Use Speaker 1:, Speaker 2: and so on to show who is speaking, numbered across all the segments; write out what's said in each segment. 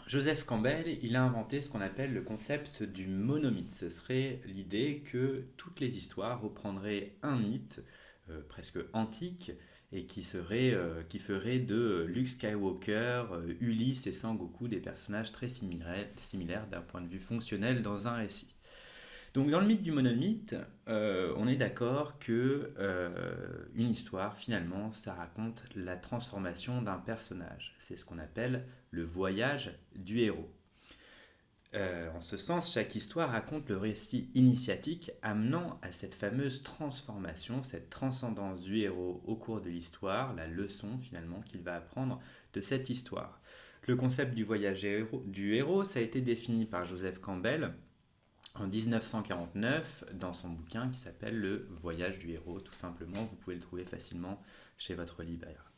Speaker 1: Joseph Campbell, il a inventé ce qu'on appelle le concept du monomythe. Ce serait l'idée que toutes les histoires reprendraient un mythe presque antique et qui ferait de Luke Skywalker, Ulysse et Sangoku des personnages très similaires d'un point de vue fonctionnel dans un récit. Donc dans le mythe du monomythe, on est d'accord que une histoire, finalement, ça raconte la transformation d'un personnage. C'est ce qu'on appelle le voyage du héros. En ce sens, chaque histoire raconte le récit initiatique amenant à cette fameuse transformation, cette transcendance du héros au cours de l'histoire, la leçon finalement qu'il va apprendre de cette histoire. Le concept du héros, ça a été défini par Joseph Campbell en 1949 dans son bouquin qui s'appelle Le Voyage du héros, tout simplement. Vous pouvez le trouver facilement chez votre libraire.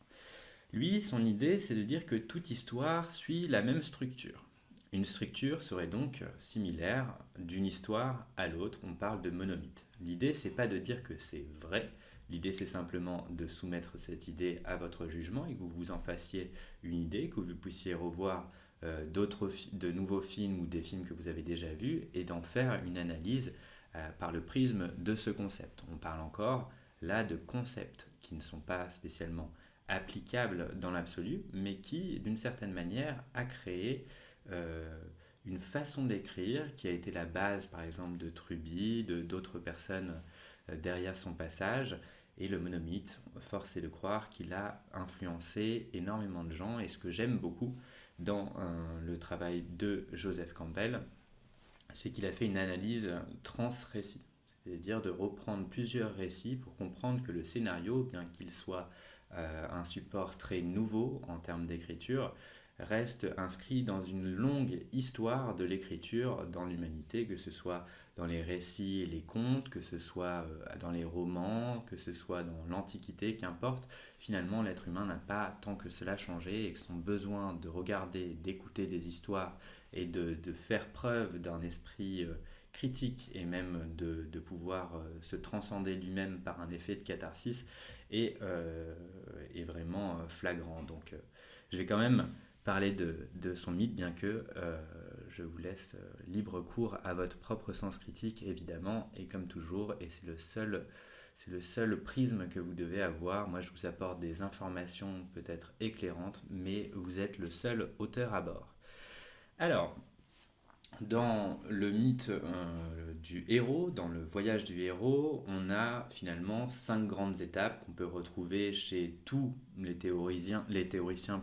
Speaker 1: Lui, son idée, c'est de dire que toute histoire suit la même structure. Une structure serait donc similaire d'une histoire à l'autre. On parle de monomythe. L'idée, c'est pas de dire que c'est vrai. L'idée, c'est simplement de soumettre cette idée à votre jugement et que vous vous en fassiez une idée, que vous puissiez revoir de nouveaux films ou des films que vous avez déjà vus et d'en faire une analyse par le prisme de ce concept. On parle encore là de concepts qui ne sont pas spécialement applicables dans l'absolu, mais qui, d'une certaine manière, a créé une façon d'écrire qui a été la base, par exemple, de Truby, d'autres personnes derrière son passage. Et le monomythe, force est de croire qu'il a influencé énormément de gens. Et ce que j'aime beaucoup dans le travail de Joseph Campbell, c'est qu'il a fait une analyse trans-récit. C'est-à-dire de reprendre plusieurs récits pour comprendre que le scénario, bien qu'il soit un support très nouveau en termes d'écriture, reste inscrit dans une longue histoire de l'écriture dans l'humanité, que ce soit dans les récits et les contes, que ce soit dans les romans, que ce soit dans l'Antiquité, qu'importe. Finalement, l'être humain n'a pas tant que cela changé et que son besoin de regarder, d'écouter des histoires et de faire preuve d'un esprit critique et même de pouvoir se transcender lui-même par un effet de catharsis est vraiment flagrant. Donc je vais quand même parler de son mythe, bien que je vous laisse libre cours à votre propre sens critique, évidemment, et comme toujours, et c'est le seul prisme que vous devez avoir. Moi, je vous apporte des informations peut-être éclairantes, mais vous êtes le seul auteur à bord. Alors, dans le mythe du héros, dans le voyage du héros, on a finalement 5 grandes étapes qu'on peut retrouver chez tous les théoriciens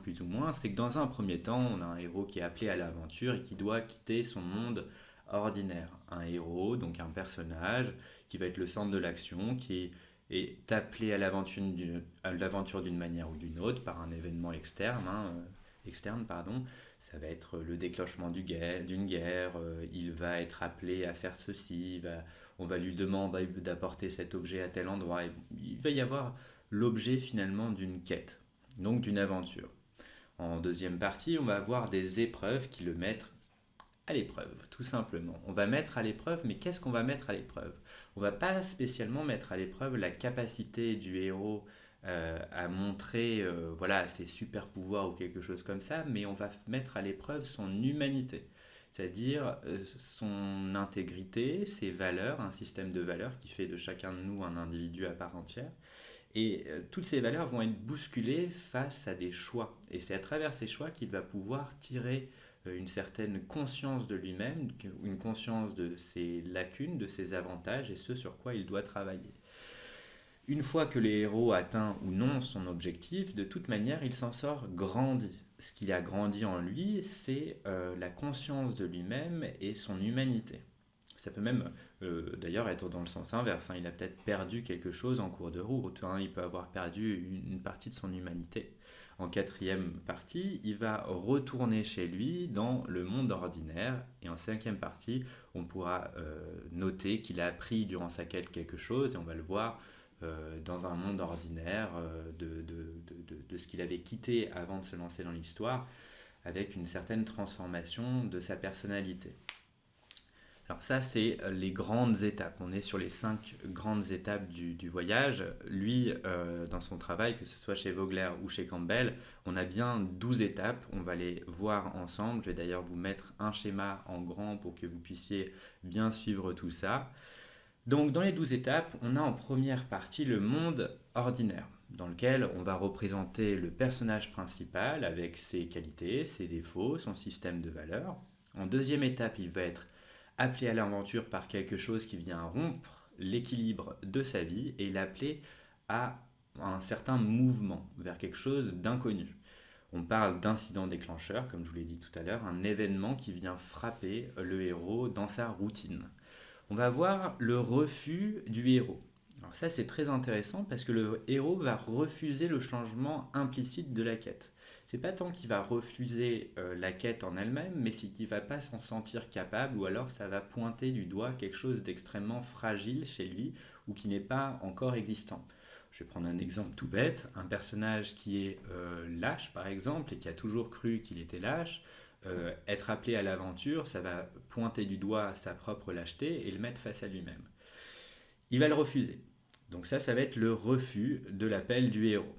Speaker 1: plus ou moins. C'est que dans un premier temps, on a un héros qui est appelé à l'aventure et qui doit quitter son monde ordinaire. Un héros, donc un personnage qui va être le centre de l'action, est appelé à l'aventure d'une manière ou d'une autre par un événement externe, pardon. Ça va être le déclenchement d'une guerre, il va être appelé à faire ceci, on va lui demander d'apporter cet objet à tel endroit. Et il va y avoir l'objet finalement d'une quête, donc d'une aventure. En deuxième partie, on va avoir des épreuves qui le mettent à l'épreuve, tout simplement. On va mettre à l'épreuve, mais qu'est-ce qu'on va mettre à l'épreuve? On va pas spécialement mettre à l'épreuve la capacité du héros à montrer voilà, ses super pouvoirs ou quelque chose comme ça, mais on va mettre à l'épreuve son humanité, c'est-à-dire son intégrité, ses valeurs, un système de valeurs qui fait de chacun de nous un individu à part entière. Et toutes ces valeurs vont être bousculées face à des choix. Et c'est à travers ces choix qu'il va pouvoir tirer une certaine conscience de lui-même, une conscience de ses lacunes, de ses avantages et ce sur quoi il doit travailler. Une fois que le héros atteint ou non son objectif, de toute manière, il s'en sort grandi. Ce qu'il a grandi en lui, c'est la conscience de lui-même et son humanité. Ça peut même d'ailleurs être dans le sens inverse, hein. Il a peut-être perdu quelque chose en cours de route, hein. Il peut avoir perdu une partie de son humanité. En quatrième partie, il va retourner chez lui dans le monde ordinaire. Et en cinquième partie, on pourra noter qu'il a appris durant sa quête quelque chose et on va le voir dans un monde ordinaire de ce qu'il avait quitté avant de se lancer dans l'histoire avec une certaine transformation de sa personnalité. Alors ça, c'est les grandes étapes. On est sur les 5 grandes étapes du voyage. Lui, dans son travail, que ce soit chez Vogler ou chez Campbell, on a bien 12 étapes. On va les voir ensemble. Je vais d'ailleurs vous mettre un schéma en grand pour que vous puissiez bien suivre tout ça. Donc dans les 12 étapes, on a en première partie le monde ordinaire, dans lequel on va représenter le personnage principal avec ses qualités, ses défauts, son système de valeurs. En deuxième étape, il va être appelé à l'aventure par quelque chose qui vient rompre l'équilibre de sa vie et l'appeler à un certain mouvement vers quelque chose d'inconnu. On parle d'incident déclencheur, comme je vous l'ai dit tout à l'heure, un événement qui vient frapper le héros dans sa routine. On va voir le refus du héros. Alors ça c'est très intéressant parce que le héros va refuser le changement implicite de la quête. C'est pas tant qu'il va refuser la quête en elle-même, mais c'est qu'il va pas s'en sentir capable ou alors ça va pointer du doigt quelque chose d'extrêmement fragile chez lui ou qui n'est pas encore existant. Je vais prendre un exemple tout bête, un personnage qui est lâche par exemple et qui a toujours cru qu'il était lâche, être appelé à l'aventure, ça va pointer du doigt sa propre lâcheté et le mettre face à lui-même. Il va le refuser. Donc ça va être le refus de l'appel du héros.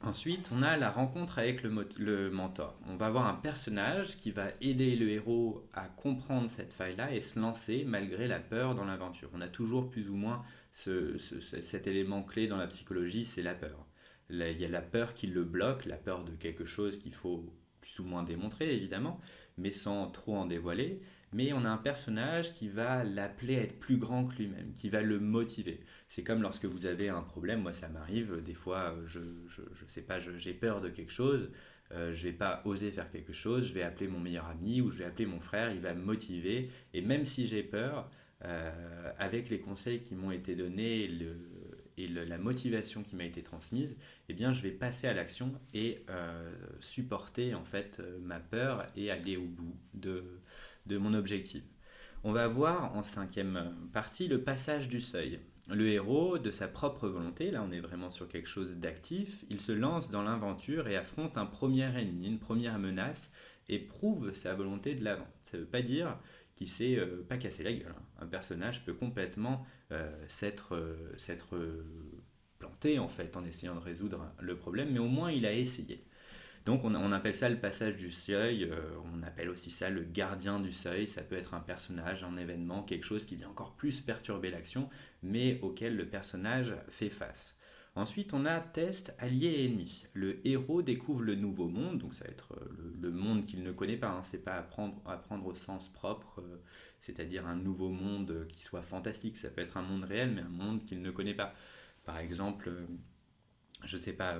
Speaker 1: Ensuite, on a la rencontre avec le mentor. On va avoir un personnage qui va aider le héros à comprendre cette faille-là et se lancer malgré la peur dans l'aventure. On a toujours plus ou moins cet élément clé dans la psychologie, c'est la peur. Là, il y a la peur qui le bloque, la peur de quelque chose qu'il faut plus ou moins démontrer évidemment, mais sans trop en dévoiler. Mais on a un personnage qui va l'appeler à être plus grand que lui-même, qui va le motiver. C'est comme lorsque vous avez un problème, moi ça m'arrive, des fois je sais pas, j'ai peur de quelque chose, je vais pas oser faire quelque chose, je vais appeler mon meilleur ami ou je vais appeler mon frère, il va me motiver, et même si j'ai peur, avec les conseils qui m'ont été donnés la motivation qui m'a été transmise, eh bien je vais passer à l'action et supporter en fait ma peur et aller au bout de mon objectif. On va voir en cinquième partie le passage du seuil. Le héros, de sa propre volonté, là on est vraiment sur quelque chose d'actif, il se lance dans l'aventure et affronte un premier ennemi, une première menace, et prouve sa volonté de l'avant. Ça ne veut pas dire qu'il s'est pas cassé la gueule. Un personnage peut complètement s'être planté en fait en essayant de résoudre le problème, mais au moins il a essayé. Donc on appelle ça le passage du seuil, on appelle aussi ça le gardien du seuil, ça peut être un personnage, un événement, quelque chose qui vient encore plus perturber l'action, mais auquel le personnage fait face. Ensuite on a test allié et ennemi. Le héros découvre le nouveau monde, donc ça va être le monde qu'il ne connaît pas, hein. C'est pas à prendre au sens propre, c'est-à-dire un nouveau monde qui soit fantastique, ça peut être un monde réel, mais un monde qu'il ne connaît pas. Par exemple, je sais pas,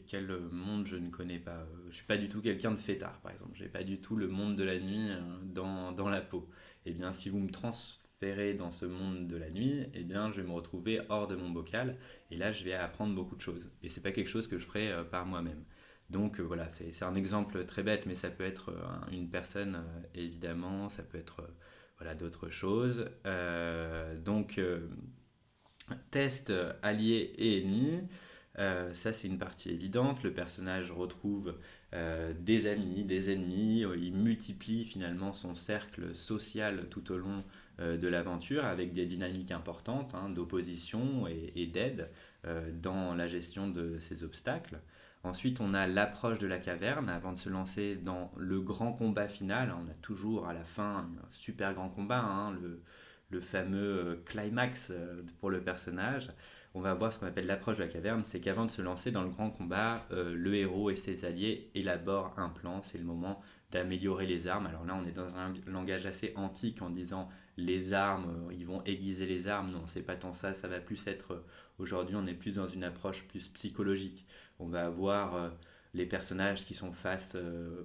Speaker 1: quel monde je ne connais pas. Je suis pas du tout quelqu'un de fêtard, par exemple. J'ai pas du tout le monde de la nuit dans la peau. Eh bien, si vous me transférez dans ce monde de la nuit, eh bien, je vais me retrouver hors de mon bocal. Et là, je vais apprendre beaucoup de choses. Et c'est pas quelque chose que je ferai par moi-même. Donc voilà, c'est un exemple très bête, mais ça peut être une personne, évidemment. Ça peut être voilà, d'autres choses. Test allié et ennemi, ça c'est une partie évidente. Le personnage retrouve des amis, des ennemis, il multiplie finalement son cercle social tout au long de l'aventure avec des dynamiques importantes hein, d'opposition et d'aide dans la gestion de ces obstacles. Ensuite, on a l'approche de la caverne avant de se lancer dans le grand combat final. On a toujours à la fin un super grand combat, hein, le fameux climax pour le personnage. On va voir ce qu'on appelle l'approche de la caverne, c'est qu'avant de se lancer dans le grand combat, le héros et ses alliés élaborent un plan, c'est le moment d'améliorer les armes. Alors là, on est dans un langage assez antique en disant les armes, ils vont aiguiser les armes. Non, c'est pas tant ça, ça va plus être, aujourd'hui on est plus dans une approche plus psychologique. On va avoir les personnages qui sont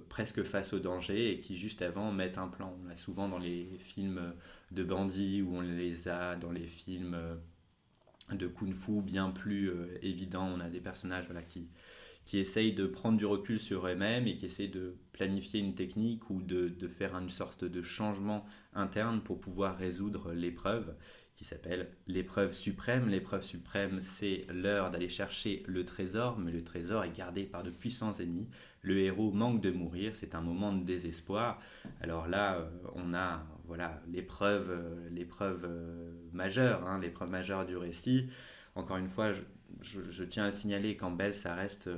Speaker 1: presque face au danger et qui juste avant mettent un plan. On l'a souvent dans les films de bandits ou on les a dans les films de kung-fu bien plus évidents. On a des personnages voilà, qui essayent de prendre du recul sur eux-mêmes et qui essayent de planifier une technique ou de faire une sorte de changement interne pour pouvoir résoudre l'épreuve qui s'appelle l'épreuve suprême. L'épreuve suprême, c'est l'heure d'aller chercher le trésor, mais le trésor est gardé par de puissants ennemis. Le héros manque de mourir, c'est un moment de désespoir. Alors là, on a voilà, l'épreuve majeure, hein, l'épreuve majeure du récit. Encore une fois, je tiens à signaler qu'Ambel, ça reste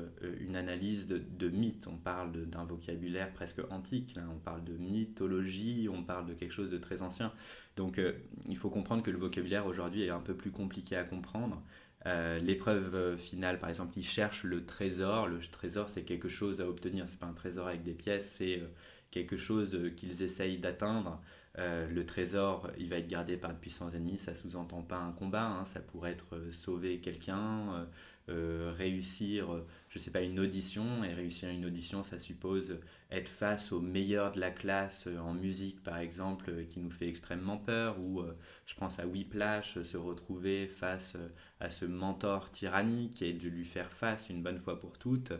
Speaker 1: une analyse de mythe. On parle d'un vocabulaire presque antique, là. On parle de mythologie, on parle de quelque chose de très ancien. Donc il faut comprendre que le vocabulaire aujourd'hui est un peu plus compliqué à comprendre. L'épreuve finale, par exemple, ils cherchent le trésor. Le trésor, c'est quelque chose à obtenir. C'est pas un trésor avec des pièces, c'est quelque chose qu'ils essayent d'atteindre. Le trésor, il va être gardé par de puissants ennemis. Ça sous-entend pas un combat, hein. Ça pourrait être sauver quelqu'un, réussir, je sais pas, une audition. Et réussir une audition, ça suppose être face au meilleur de la classe en musique, par exemple, qui nous fait extrêmement peur. Ou je pense à Whiplash, se retrouver face à ce mentor tyrannique et de lui faire face une bonne fois pour toutes.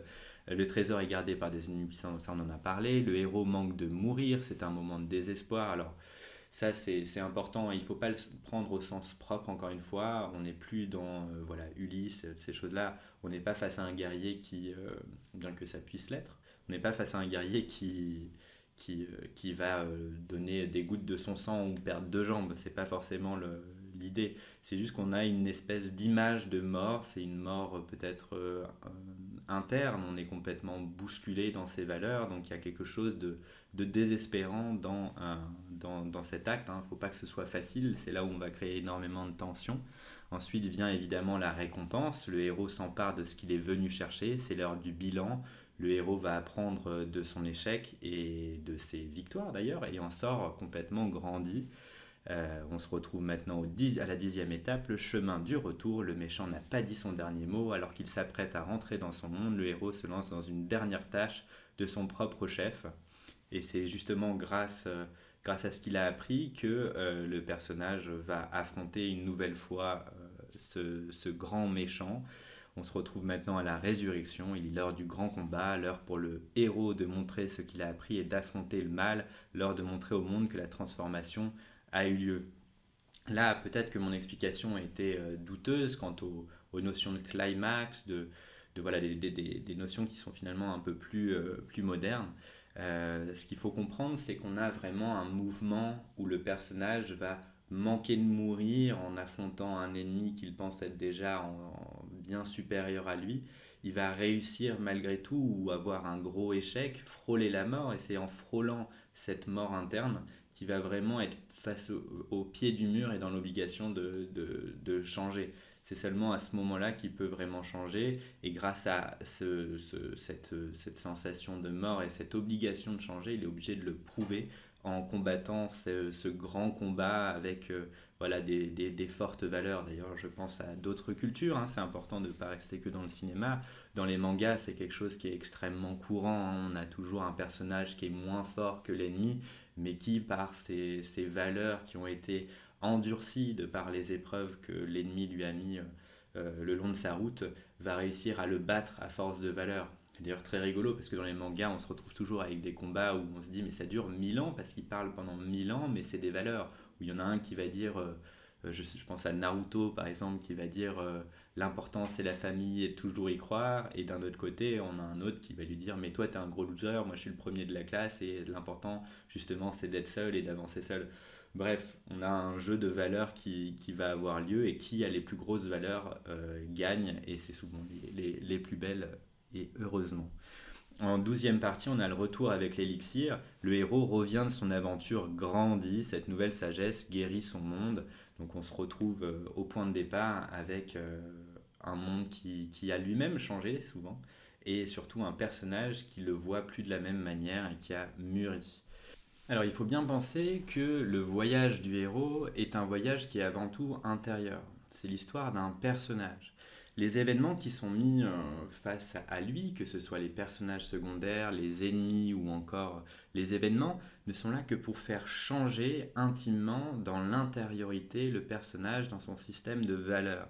Speaker 1: Le trésor est gardé par des ennemis puissants, ça on en a parlé. Le héros manque de mourir, c'est un moment de désespoir. Alors ça c'est important, il ne faut pas le prendre au sens propre encore une fois. On n'est plus dans voilà, Ulysse, ces choses-là. On n'est pas face à un guerrier qui, bien que ça puisse l'être, on n'est pas face à un guerrier qui va donner des gouttes de son sang ou perdre deux jambes. C'est pas forcément l'idée. C'est juste qu'on a une espèce d'image de mort. C'est une mort peut-être interne. On est complètement bousculé dans ses valeurs. Donc il y a quelque chose de désespérant dans cet acte. Il ne faut pas que ce soit facile. C'est là où on va créer énormément de tension. Ensuite vient évidemment la récompense. Le héros s'empare de ce qu'il est venu chercher. C'est l'heure du bilan. Le héros va apprendre de son échec et de ses victoires d'ailleurs et en sort complètement grandi. On se retrouve maintenant à la 10e étape, le chemin du retour. Le méchant n'a pas dit son dernier mot. Alors qu'il s'apprête à rentrer dans son monde, le héros se lance dans une dernière tâche de son propre chef. Et c'est justement grâce à ce qu'il a appris que le personnage va affronter une nouvelle fois ce grand méchant. On se retrouve maintenant à la résurrection. Il est l'heure du grand combat, l'heure pour le héros de montrer ce qu'il a appris et d'affronter le mal, l'heure de montrer au monde que la transformation a eu lieu. Là, peut-être que mon explication était douteuse quant aux notions de climax, voilà, des notions qui sont finalement un peu plus modernes. Ce qu'il faut comprendre, c'est qu'on a vraiment un mouvement où le personnage va manquer de mourir en affrontant un ennemi qu'il pense être déjà bien supérieur à lui. Il va réussir malgré tout ou avoir un gros échec, frôler la mort, et c'est en frôlant cette mort interne qu'il va vraiment être face au pied du mur et dans l'obligation de changer. C'est seulement à ce moment-là qu'il peut vraiment changer. Et grâce à cette sensation de mort et cette obligation de changer, il est obligé de le prouver en combattant ce grand combat avec voilà, des fortes valeurs. D'ailleurs, je pense à d'autres cultures. Hein. C'est important de ne pas rester que dans le cinéma. Dans les mangas, c'est quelque chose qui est extrêmement courant. Hein. On a toujours un personnage qui est moins fort que l'ennemi, mais qui, par ses valeurs qui ont été endurci de par les épreuves que l'ennemi lui a mis le long de sa route, va réussir à le battre à force de valeur. C'est d'ailleurs très rigolo parce que dans les mangas, on se retrouve toujours avec des combats où on se dit mais ça dure 1000 ans parce qu'ils parlent pendant 1000 ans, mais c'est des valeurs. Où il y en a un qui va dire, je pense à Naruto par exemple, qui va dire l'important c'est la famille et de toujours y croire. Et d'un autre côté, on a un autre qui va lui dire mais toi t'es un gros loser, moi je suis le premier de la classe et l'important justement c'est d'être seul et d'avancer seul. Bref, on a un jeu de valeurs qui va avoir lieu et qui a les plus grosses valeurs gagne et c'est souvent les plus belles et heureusement. En 12e partie, on a le retour avec l'élixir. Le héros revient de son aventure grandi, cette nouvelle sagesse guérit son monde. Donc on se retrouve au point de départ avec un monde qui a lui-même changé souvent et surtout un personnage qui le voit plus de la même manière et qui a mûri. Alors il faut bien penser que le voyage du héros est un voyage qui est avant tout intérieur. C'est l'histoire d'un personnage. Les événements qui sont mis face à lui, que ce soit les personnages secondaires, les ennemis ou encore les événements, ne sont là que pour faire changer intimement dans l'intériorité le personnage dans son système de valeurs.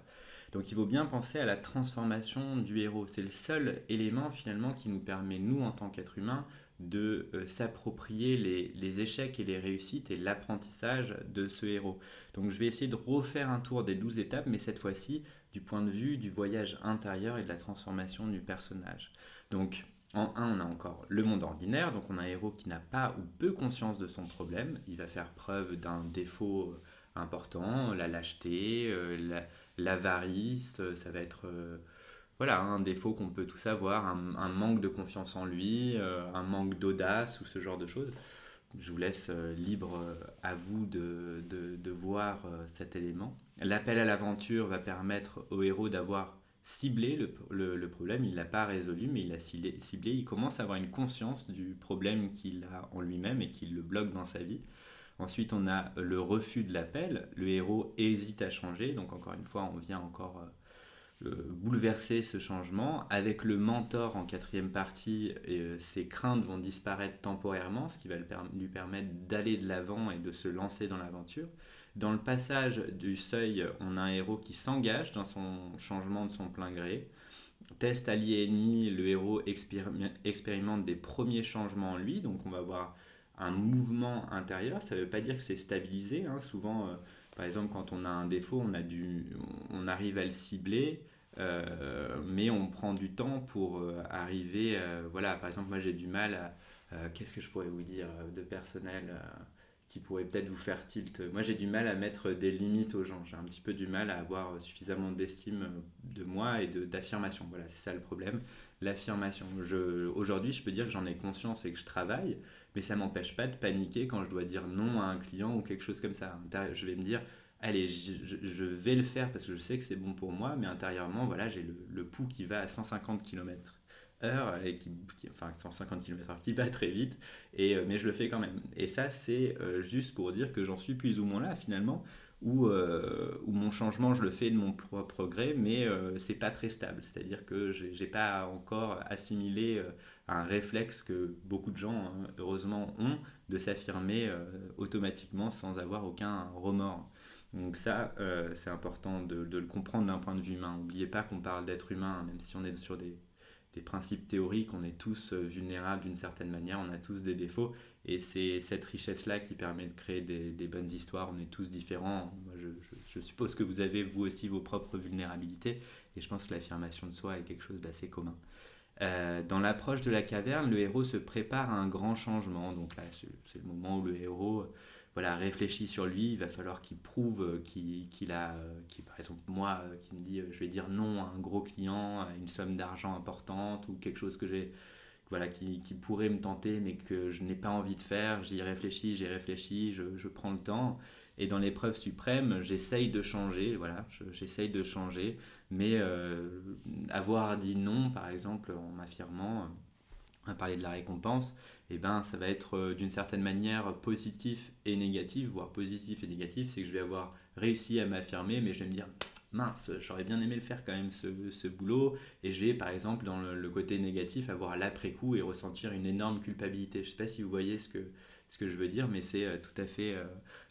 Speaker 1: Donc il faut bien penser à la transformation du héros. C'est le seul élément finalement qui nous permet, nous en tant qu'êtres humains, de s'approprier les échecs et les réussites et l'apprentissage de ce héros. Donc je vais essayer de refaire un tour des 12 étapes, mais cette fois-ci du point de vue du voyage intérieur et de la transformation du personnage. Donc En un, on a encore le monde ordinaire, donc on a un héros qui n'a pas ou peu conscience de son problème. Il va faire preuve d'un défaut important, la lâcheté, l'avarice, ça va être voilà, un défaut qu'on peut tous avoir, un manque de confiance en lui, un manque d'audace ou ce genre de choses. Je vous laisse libre à vous de voir cet élément. L'appel à l'aventure va permettre au héros d'avoir ciblé le problème. Il ne l'a pas résolu, mais il l'a ciblé. Il commence à avoir une conscience du problème qu'il a en lui-même et qui le bloque dans sa vie. Ensuite, on a le refus de l'appel. Le héros hésite à changer. Donc, encore une fois, on vient encore bouleverser ce changement. Avec le mentor en quatrième partie, ses craintes vont disparaître temporairement, ce qui va lui permettre d'aller de l'avant et de se lancer dans l'aventure. Dans le passage du seuil, on a un héros qui s'engage dans son changement de son plein gré. Test allié ennemi, le héros expérimente des premiers changements en lui, donc on va avoir un mouvement intérieur. Ça ne veut pas dire que c'est stabilisé, hein. Souvent, par exemple, quand on a un défaut, on arrive à le cibler, mais on prend du temps pour arriver. Voilà, par exemple, moi j'ai du mal à. Qu'est-ce que je pourrais vous dire de personnel qui pourrait peut-être vous faire tilt? Moi j'ai du mal à mettre des limites aux gens. J'ai un petit peu du mal à avoir suffisamment d'estime de moi et d'affirmation. Voilà, c'est ça le problème. L'affirmation. Aujourd'hui, je peux dire que j'en ai conscience et que je travaille, mais ça m'empêche pas de paniquer quand je dois dire non à un client ou quelque chose comme ça. Je vais me dire, allez, je vais le faire parce que je sais que c'est bon pour moi, mais intérieurement, voilà, j'ai le pouls qui va à 150 km/h et enfin 150 km/h qui bat très vite, mais je le fais quand même. Et ça, c'est juste pour dire que j'en suis plus ou moins là finalement, où mon changement, je le fais de mon propre gré, mais c'est pas très stable. C'est-à-dire que j'ai pas encore assimilé un réflexe que beaucoup de gens, hein, heureusement, ont de s'affirmer automatiquement sans avoir aucun remords. Donc ça, c'est important de le comprendre d'un point de vue humain. N'oubliez pas qu'on parle d'être humain, même si on est sur des principes théoriques, on est tous vulnérables d'une certaine manière, on a tous des défauts, et c'est cette richesse-là qui permet de créer des bonnes histoires. On est tous différents. Moi, je suppose que vous avez vous aussi vos propres vulnérabilités, et je pense que l'affirmation de soi est quelque chose d'assez commun. Dans l'approche de la caverne, le héros se prépare à un grand changement. Donc là, c'est le moment où le héros voilà, réfléchit sur lui. Il va falloir qu'il prouve par exemple, moi, qui me dit je vais dire non à un gros client, à une somme d'argent importante ou quelque chose voilà, qui pourrait me tenter mais que je n'ai pas envie de faire. J'y réfléchis, je prends le temps. Et dans l'épreuve suprême, j'essaye de changer, voilà, j'essaye de changer, mais avoir dit non, par exemple, en m'affirmant, à parler de la récompense, eh ben, ça va être d'une certaine manière positif et négatif, voire positif et négatif, c'est que je vais avoir réussi à m'affirmer, mais je vais me dire, mince, j'aurais bien aimé le faire quand même ce boulot, et je vais par exemple dans le côté négatif avoir l'après-coup et ressentir une énorme culpabilité. Je ne sais pas si vous voyez ce que je veux dire, mais c'est tout à fait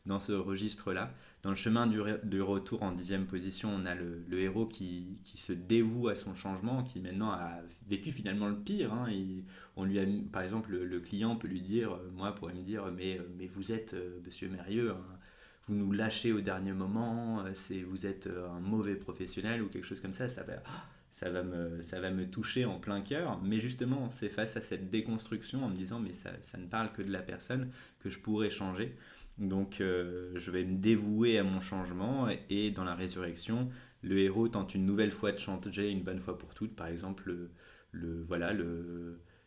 Speaker 1: dans ce registre-là. Dans le chemin du retour en 10e position, on a le héros qui se dévoue à son changement, qui maintenant a vécu finalement le pire, hein. On lui a, par exemple, le client peut lui dire, moi pourrait me dire, mais vous êtes, monsieur Mérieux, hein, vous nous lâchez au dernier moment, vous êtes un mauvais professionnel ou quelque chose comme ça, ça va me toucher en plein cœur. Mais justement, c'est face à cette déconstruction en me disant, mais ça ne parle que de la personne que je pourrais changer. Donc je vais me dévouer à mon changement et dans la résurrection, le héros tente une nouvelle fois de changer une bonne fois pour toutes. Par exemple, voilà,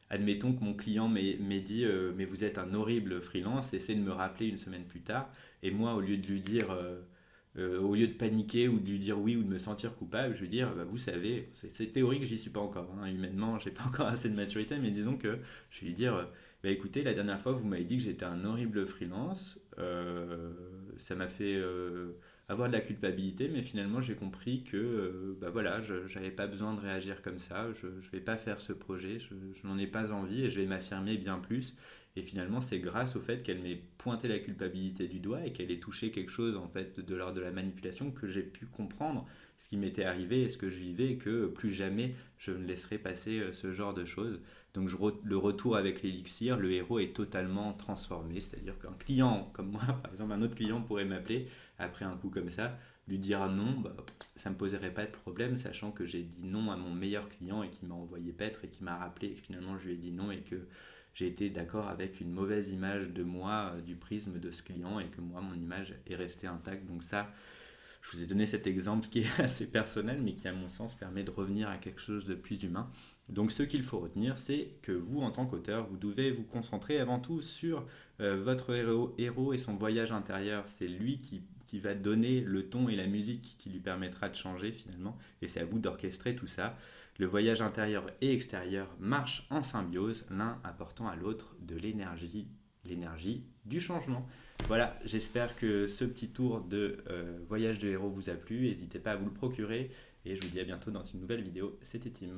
Speaker 1: admettons que mon client m'ait dit mais vous êtes un horrible freelance, essaie de me rappeler une semaine plus tard. Et moi, au lieu de lui dire, au lieu de paniquer ou de lui dire oui ou de me sentir coupable, je vais dire bah, vous savez, c'est théorique, j'y suis pas encore, hein, humainement, j'ai pas encore assez de maturité, mais disons que je vais lui dire bah, écoutez, la dernière fois vous m'avez dit que j'étais un horrible freelance, ça m'a fait avoir de la culpabilité, mais finalement j'ai compris que bah voilà, je n'avais pas besoin de réagir comme ça, je ne vais pas faire ce projet, je n'en ai pas envie et je vais m'affirmer bien plus. Et finalement, c'est grâce au fait qu'elle m'ait pointé la culpabilité du doigt et qu'elle ait touché quelque chose en fait de l'ordre de la manipulation que j'ai pu comprendre ce qui m'était arrivé et ce que je vivais et que plus jamais je ne laisserai passer ce genre de choses. Donc le retour avec l'élixir, le héros est totalement transformé, c'est-à-dire qu'un client comme moi, par exemple un autre client pourrait m'appeler après un coup comme ça, lui dire non, bah, ça me poserait pas de problème, sachant que j'ai dit non à mon meilleur client et qui m'a envoyé paître et qui m'a rappelé et que finalement je lui ai dit non et que j'ai été d'accord avec une mauvaise image de moi, du prisme de ce client, et que moi, mon image est restée intacte. Donc ça, je vous ai donné cet exemple qui est assez personnel, mais qui, à mon sens, permet de revenir à quelque chose de plus humain. Donc ce qu'il faut retenir, c'est que vous, en tant qu'auteur, vous devez vous concentrer avant tout sur votre héros et son voyage intérieur. C'est lui qui va donner le ton et la musique qui lui permettra de changer finalement, et c'est à vous d'orchestrer tout ça. Le voyage intérieur et extérieur marchent en symbiose, l'un apportant à l'autre de l'énergie, l'énergie du changement. Voilà, j'espère que ce petit tour de voyage de héros vous a plu. N'hésitez pas à vous le procurer et je vous dis à bientôt dans une nouvelle vidéo. C'était Tim.